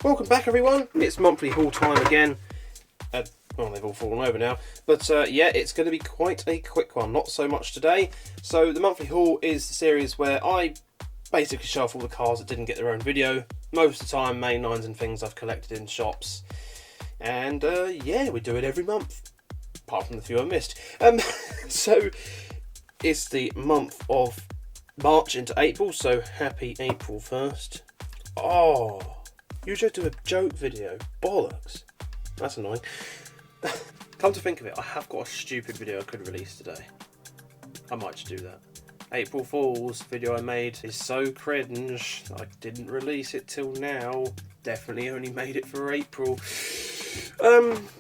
Welcome back everyone, it's monthly haul time again. Well, they've all fallen over now, but yeah, it's going to be quite a quick one, not so much today. So the monthly haul is the series where I basically show off all the cars that didn't get their own video. Most of the time, mainlines and things I've collected in shops. And yeah, we do it every month, apart from the few I missed. So it's the month of March into April, so happy April 1st. Oh, you should do a joke video. Bollocks. That's annoying. Come to think of it, I have got a stupid video I could release today. I might just do that. April Fool's video I made is so cringe, I didn't release it till now. Definitely only made it for April.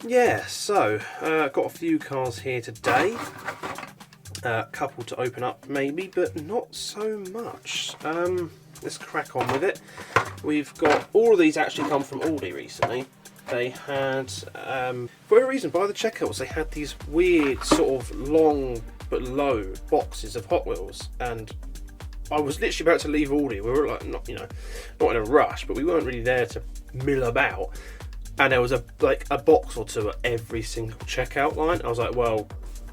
Yeah, so, got a few cars here today. A couple to open up maybe, but not so much. Let's crack on with it. We've got, all of these actually come from Aldi recently. They had, for a reason, by the checkouts, they had these weird sort of long but low boxes of Hot Wheels, and I was literally about to leave Aldi. We were like, not in a rush, but we weren't really there to mill about. And there was a box or two at every single checkout line. I was like, well,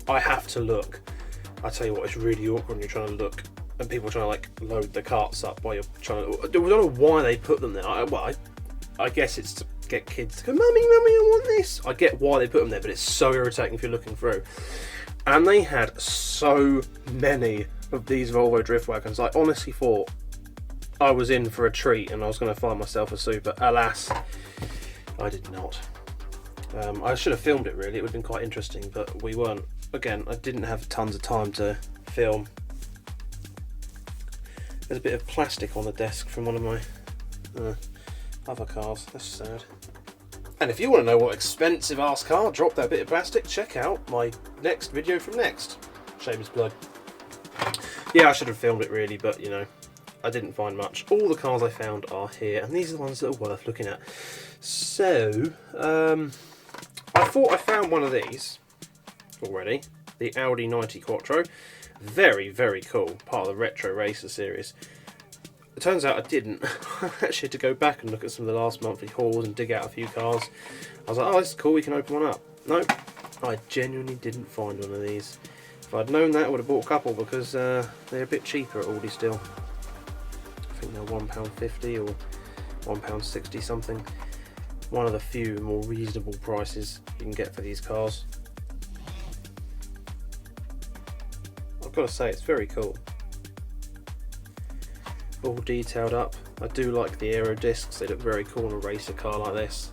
I have to look. I tell you what, it's really awkward when you're trying to look and people are trying to load the carts up while you're trying to. I don't know why they put them there. I guess it's to get kids to go, mummy, I want this. I get why they put them there, but it's so irritating if you're looking through. And they had so many of these Volvo drift wagons. I honestly thought I was in for a treat and I was going to find myself a super. Alas, I did not. I should have filmed it really, it would have been quite interesting, but we weren't. Again, I didn't have tons of time to film. There's a bit of plastic on the desk from one of my other cars. That's sad. And if you want to know what expensive ass car dropped that bit of plastic, check out my next video from next. Shameless plug. Yeah, I should have filmed it really, but I didn't find much. All the cars I found are here, and these are the ones that are worth looking at. So, I thought I found one of these already. The Audi 90 Quattro. Very, very cool. Part of the Retro Racer series. It turns out I didn't. I actually had to go back and look at some of the last monthly hauls and dig out a few cars. I was like, oh, this is cool, we can open one up. Nope, I genuinely didn't find one of these. If I'd known that, I would have bought a couple because they're a bit cheaper at Aldi still. I think they're £1.50 or £1.60 something. One of the few more reasonable prices you can get for these cars. I've got to say, it's very cool. All detailed up. I do like the aero discs, they look very cool in a racer car like this.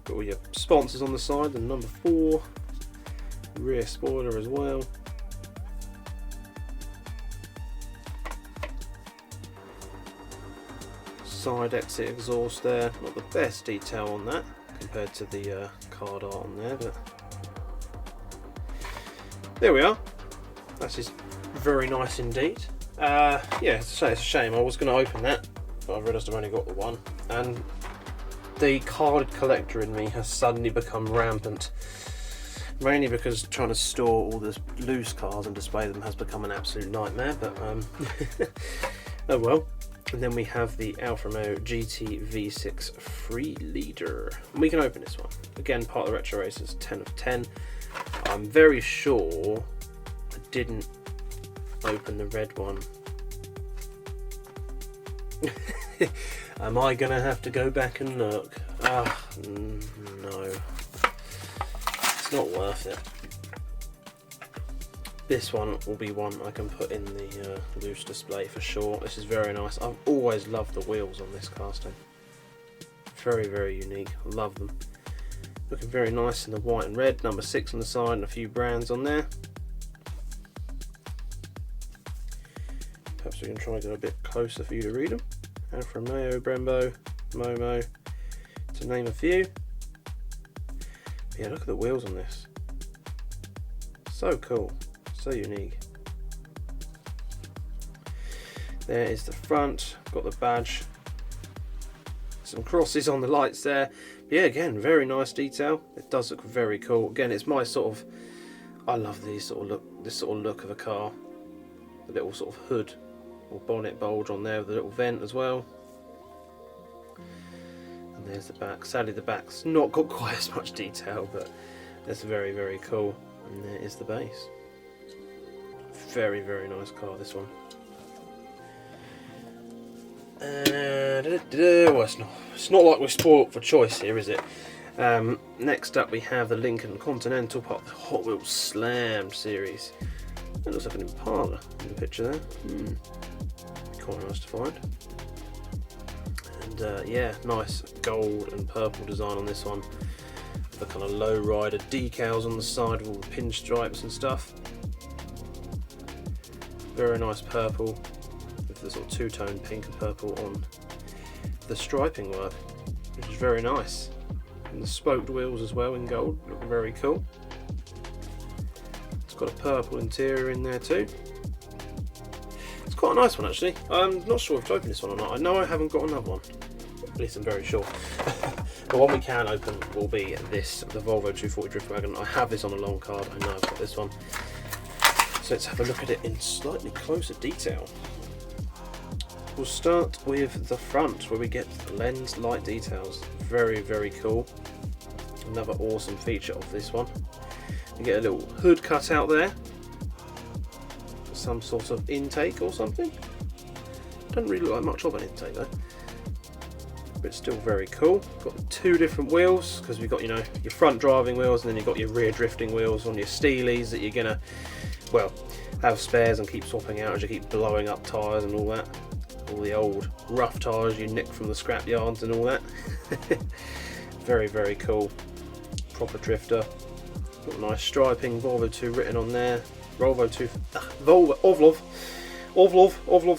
Got all your sponsors on the side, and number 4. Rear spoiler as well. Side exit exhaust there. Not the best detail on that compared to the card art on there, but there we are. That is very nice indeed. Yeah, it's a shame. I was going to open that, but I realised I've only got the one. And the card collector in me has suddenly become rampant. Mainly because trying to store all the loose cards and display them has become an absolute nightmare, but oh well. And then we have the Alfa Romeo GT V6 Free Leader. And we can open this one. Again, part of the Retro Racers, 10 of 10. I'm very sure I didn't open the red one. Am I gonna have to go back and look? No, it's not worth it. This one will be one I can put in the loose display for sure. This is very nice. I've always loved the wheels on this casting. Very, very unique. I love them. Looking very nice in the white and red. Number 6 on the side and a few brands on there. Perhaps we can try to get a bit closer for you to read them. Alfa Romeo, Brembo, Momo, to name a few. But yeah, look at the wheels on this. So cool, so unique. There is the front, got the badge. Some crosses on the lights there. Yeah, again, very nice detail. It does look very cool. Again, it's my sort of, I love these sort of look, this sort of look of a car. The little sort of hood or bonnet bulge on there with a little vent as well. And there's the back. Sadly the back's not got quite as much detail, but that's very, very cool. And there is the base. Very, very nice car, this one. Well, it's not like we're spoilt for choice here, is it? Next up we have the Lincoln Continental, part of the Hot Wheels Slammed series. It looks like an Impala in the picture there. Quite nice to find. And yeah, nice gold and purple design on this one. The kind of low rider decals on the side with all the pinstripes and stuff. Very nice purple with the sort of two-tone pink and purple on the striping work, which is very nice. And the spoked wheels as well in gold look very cool. It's got a purple interior in there too. It's quite a nice one actually. I'm not sure if I've opened this one or not. I know I haven't got another one. At least I'm very sure. The one we can open will be this, the Volvo 240 Drift Wagon. I have this on a long card. I know I've got this one. So let's have a look at it in slightly closer detail. We'll start with the front where we get lens light details. Very, very cool. Another awesome feature of this one. You get a little hood cut out there. Some sort of intake or something. Doesn't really look like much of an intake though. But it's still very cool. Got the two different wheels because we've got, you know, your front driving wheels and then you've got your rear drifting wheels on your Steelies that you're gonna, well, have spares and keep swapping out as you keep blowing up tyres and all that. All the old rough tyres you nick from the scrap yards and all that. Very, very cool. Proper drifter. Got a nice striping, Volvo 2 written on there. Volvo 2, Ovlov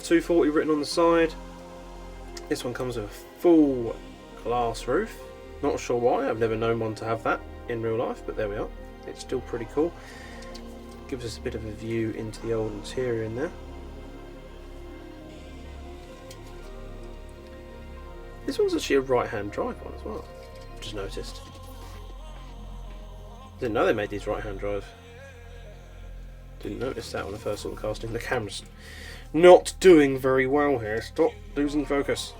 240 written on the side. This one comes with a full glass roof. Not sure why, I've never known one to have that in real life, but there we are. It's still pretty cool. Gives us a bit of a view into the old interior in there. This one's actually a right-hand drive one as well, just noticed. Didn't know they made these right-hand drive. Didn't notice that when I first saw the casting. The camera's not doing very well here. Stop losing focus.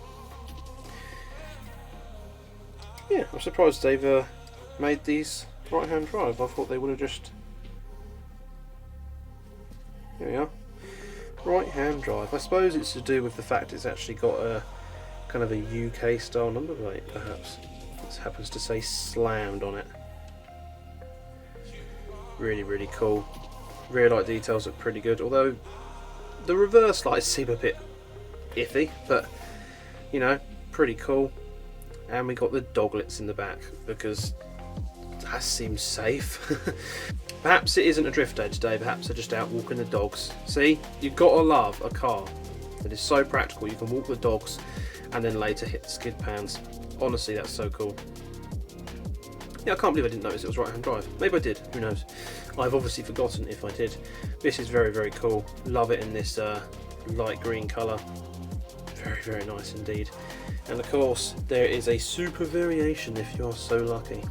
Yeah, I'm surprised they've made these right-hand drive. I thought they would have just... Here we are. Right-hand drive. I suppose it's to do with the fact it's actually got a kind of a UK style number plate, perhaps. This happens to say slammed on it. Really, really cool. Rear light details look pretty good, although the reverse lights seem a bit iffy, but you know, pretty cool. And we got the doglets in the back because that seems safe. Perhaps it isn't a drift day today, perhaps they're just out walking the dogs. See, you've got to love a car that is so practical you can walk the dogs and then later hit the skid pans. Honestly, that's so cool. Yeah, I can't believe I didn't notice it was right-hand drive. Maybe I did, who knows. I've obviously forgotten if I did. This is very, very cool. Love it in this light green colour. Very, very nice indeed. And of course, there is a super variation if you're so lucky.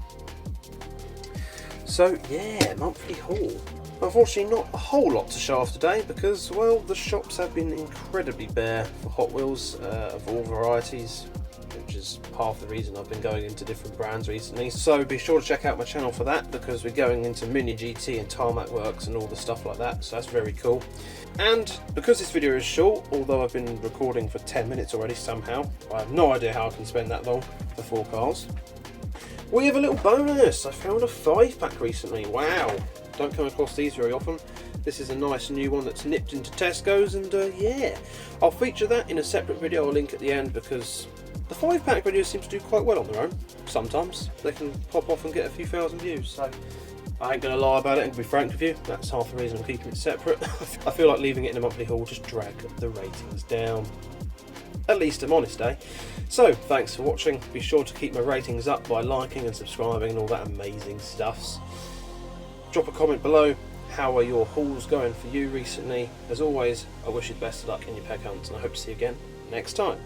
So yeah, monthly haul. Unfortunately not a whole lot to show off today because, well, the shops have been incredibly bare for Hot Wheels of all varieties, which is half the reason I've been going into different brands recently. So be sure to check out my channel for that because we're going into Mini GT and Tarmac Works and all the stuff like that, so that's very cool. And because this video is short, although I've been recording for 10 minutes already somehow, I have no idea how I can spend that long for 4 cars. We have a little bonus. I found a 5-pack recently. Wow, don't come across these very often. This is a nice new one that's nipped into Tesco's, and yeah, I'll feature that in a separate video. I'll link at the end because the 5-pack videos seem to do quite well on their own. Sometimes they can pop off and get a few thousand views, so I ain't gonna lie about it and be frank with you, that's half the reason I'm keeping it separate. I feel like leaving it in a monthly haul will just drag the ratings down. At least I'm honest, eh? So, thanks for watching. Be sure to keep my ratings up by liking and subscribing and all that amazing stuffs. Drop a comment below. How are your hauls going for you recently? As always, I wish you the best of luck in your peg hunts and I hope to see you again next time.